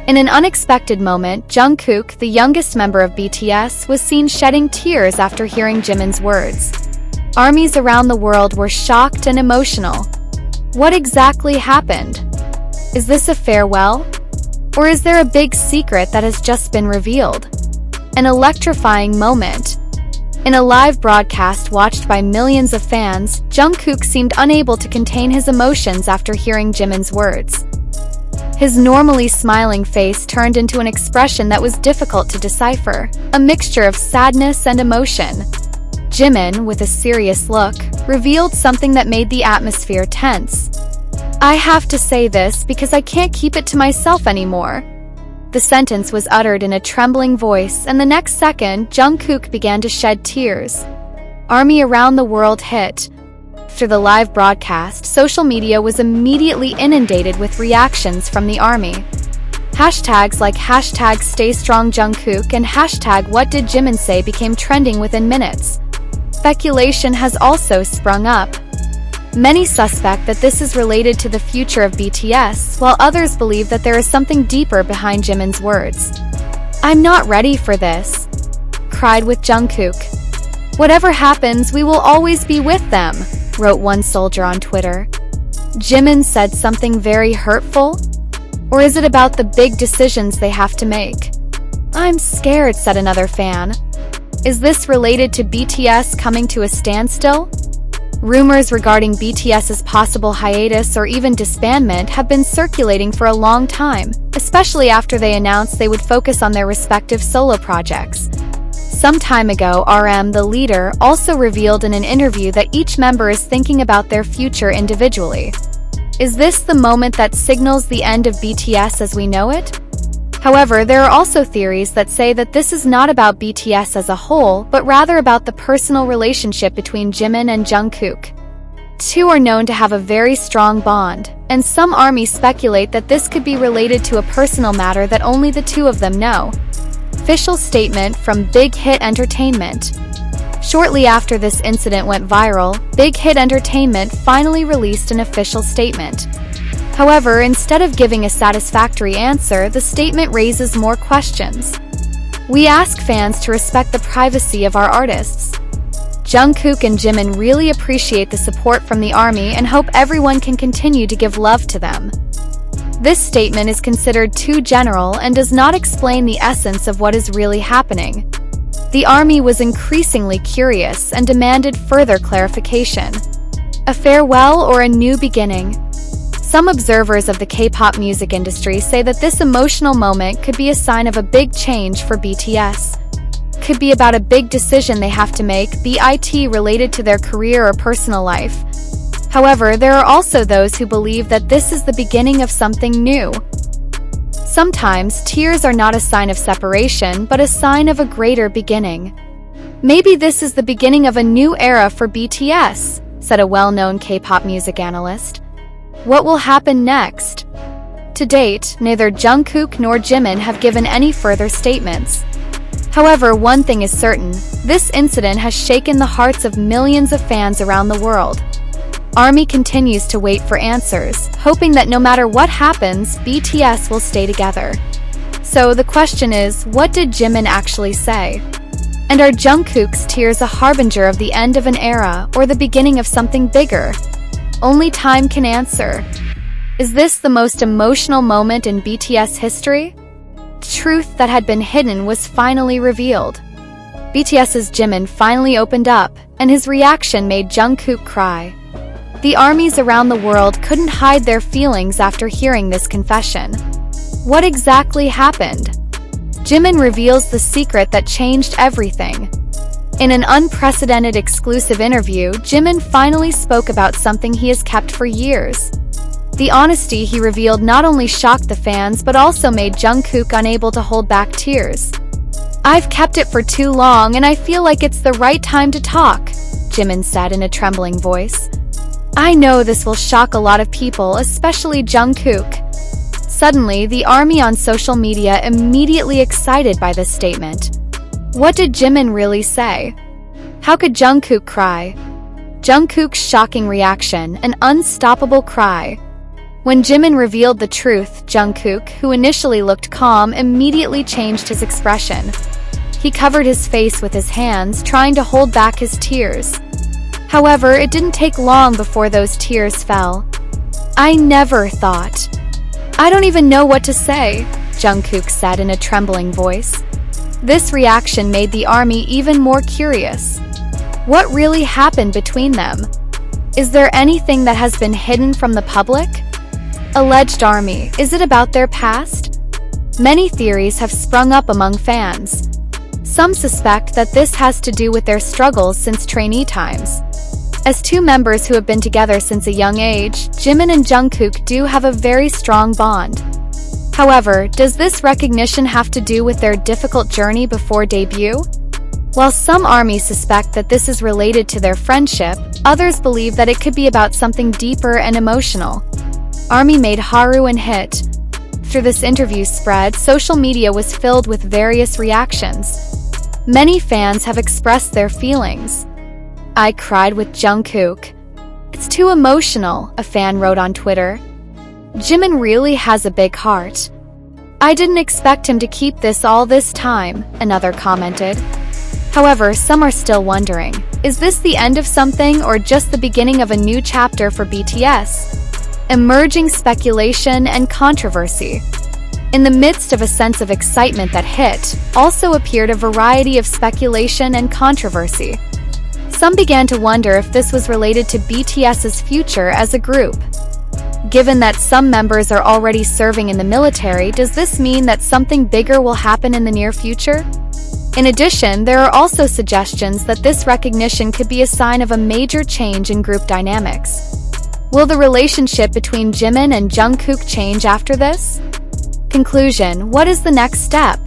In an unexpected moment, Jungkook, the youngest member of BTS, was seen shedding tears after hearing Jimin's words. Armies around the world were shocked and emotional. What exactly happened? Is this a farewell? Or is there a big secret that has just been revealed? An electrifying moment. In a live broadcast watched by millions of fans, Jungkook seemed unable to contain his emotions after hearing Jimin's words. His normally smiling face turned into an expression that was difficult to decipher, a mixture of sadness and emotion. Jimin, with a serious look, revealed something that made the atmosphere tense. "I have to say this because I can't keep it to myself anymore." The sentence was uttered in a trembling voice, and the next second, Jungkook began to shed tears. Army around the world hit. After the live broadcast, social media was immediately inundated with reactions from the army. Hashtags like #StayStrongJungkook and #WhatDidJimin became trending within minutes. Speculation has also sprung up. Many suspect that this is related to the future of BTS, while others believe that there is something deeper behind Jimin's words. "I'm not ready for this," cried with Jungkook. "Whatever happens, we will always be with them," wrote one soldier on Twitter. Jimin said something very hurtful? Or is it about the big decisions they have to make? "I'm scared," said another fan. Is this related to BTS coming to a standstill? Rumors regarding BTS's possible hiatus or even disbandment have been circulating for a long time, especially after they announced they would focus on their respective solo projects. Some time ago, RM, the leader, also revealed in an interview that each member is thinking about their future individually. Is this the moment that signals the end of BTS as we know it? However, there are also theories that say that this is not about BTS as a whole, but rather about the personal relationship between Jimin and Jungkook. Two are known to have a very strong bond, and some armies speculate that this could be related to a personal matter that only the two of them know. Official statement from Big Hit Entertainment. Shortly after this incident went viral, Big Hit Entertainment finally released an official statement. However, instead of giving a satisfactory answer, the statement raises more questions. "We ask fans to respect the privacy of our artists. Jungkook and Jimin really appreciate the support from the army and hope everyone can continue to give love to them." This statement is considered too general and does not explain the essence of what is really happening. The army was increasingly curious and demanded further clarification. A farewell or a new beginning? Some observers of the K-pop music industry say that this emotional moment could be a sign of a big change for BTS. Could be about a big decision they have to make, be it related to their career or personal life. However, there are also those who believe that this is the beginning of something new. Sometimes, tears are not a sign of separation, but a sign of a greater beginning. "Maybe this is the beginning of a new era for BTS," said a well-known K-pop music analyst. What will happen next? To date, neither Jungkook nor Jimin have given any further statements. However, one thing is certain, this incident has shaken the hearts of millions of fans around the world. ARMY continues to wait for answers, hoping that no matter what happens, BTS will stay together. So the question is, what did Jimin actually say? And are Jungkook's tears a harbinger of the end of an era or the beginning of something bigger? Only time can answer. Is this the most emotional moment in BTS history? Truth that had been hidden was finally revealed. BTS's Jimin finally opened up, and his reaction made Jungkook cry. The armies around the world couldn't hide their feelings after hearing this confession. What exactly happened? Jimin reveals the secret that changed everything. In an unprecedented exclusive interview, Jimin finally spoke about something he has kept for years. The honesty he revealed not only shocked the fans but also made Jungkook unable to hold back tears. "I've kept it for too long and I feel like it's the right time to talk," Jimin said in a trembling voice. "I know this will shock a lot of people, especially Jungkook." Suddenly, the army on social media immediately excited by this statement. What did Jimin really say? How could Jungkook cry? Jungkook's shocking reaction, an unstoppable cry. When Jimin revealed the truth, Jungkook, who initially looked calm, immediately changed his expression. He covered his face with his hands, trying to hold back his tears. However, it didn't take long before those tears fell. "I never thought. I don't even know what to say," Jungkook said in a trembling voice. This reaction made the ARMY even more curious. What really happened between them? Is there anything that has been hidden from the public? Alleged ARMY, is it about their past? Many theories have sprung up among fans. Some suspect that this has to do with their struggles since trainee times. As two members who have been together since a young age, Jimin and Jungkook do have a very strong bond. However, does this recognition have to do with their difficult journey before debut? While some ARMY suspect that this is related to their friendship, others believe that it could be about something deeper and emotional. ARMY made Haru and Hit. After this interview spread, social media was filled with various reactions. Many fans have expressed their feelings. "I cried with Jungkook. It's too emotional," a fan wrote on Twitter. "Jimin really has a big heart. I didn't expect him to keep this all this time," another commented. However, some are still wondering, is this the end of something or just the beginning of a new chapter for BTS? Emerging speculation and controversy. In the midst of a sense of excitement that hit, also appeared a variety of speculation and controversy. Some began to wonder if this was related to BTS's future as a group. Given that some members are already serving in the military, does this mean that something bigger will happen in the near future? In addition, there are also suggestions that this recognition could be a sign of a major change in group dynamics. Will the relationship between Jimin and Jungkook change after this? Conclusion: what is the next step?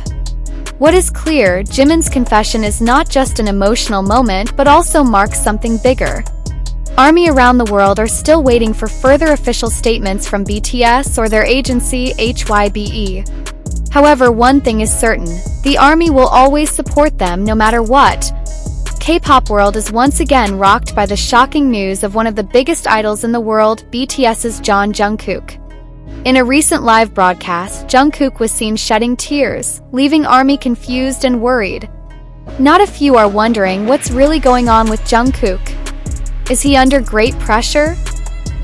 What is clear, Jimin's confession is not just an emotional moment but also marks something bigger. ARMY around the world are still waiting for further official statements from BTS or their agency HYBE. However, one thing is certain, the ARMY will always support them no matter what. K-pop world is once again rocked by the shocking news of one of the biggest idols in the world, BTS's Jungkook. In a recent live broadcast, Jungkook was seen shedding tears, leaving ARMY confused and worried. Not a few are wondering what's really going on with Jungkook. Is he under great pressure?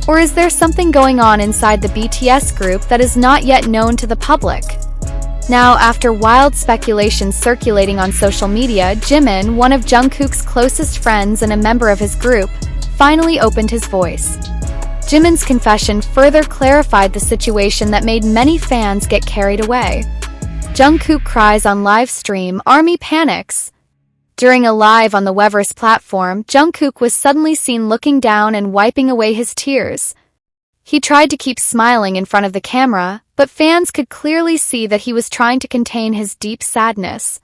Or is there something going on inside the BTS group that is not yet known to the public? Now, after wild speculation circulating on social media, Jimin, one of Jungkook's closest friends and a member of his group, finally opened his voice. Jimin's confession further clarified the situation that made many fans get carried away. Jungkook cries on live stream, ARMY panics. During a live on the Weverse platform, Jungkook was suddenly seen looking down and wiping away his tears. He tried to keep smiling in front of the camera, but fans could clearly see that he was trying to contain his deep sadness.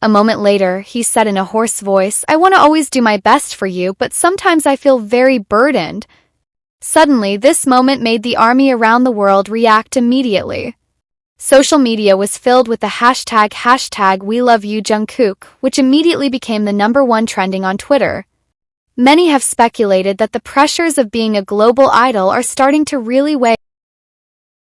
A moment later, he said in a hoarse voice, "I want to always do my best for you, but sometimes I feel very burdened." Suddenly, this moment made the ARMY around the world react immediately. Social media was filled with the hashtag #WeLoveYouJungkook, which immediately became the #1 trending on Twitter. Many have speculated that the pressures of being a global idol are starting to really weigh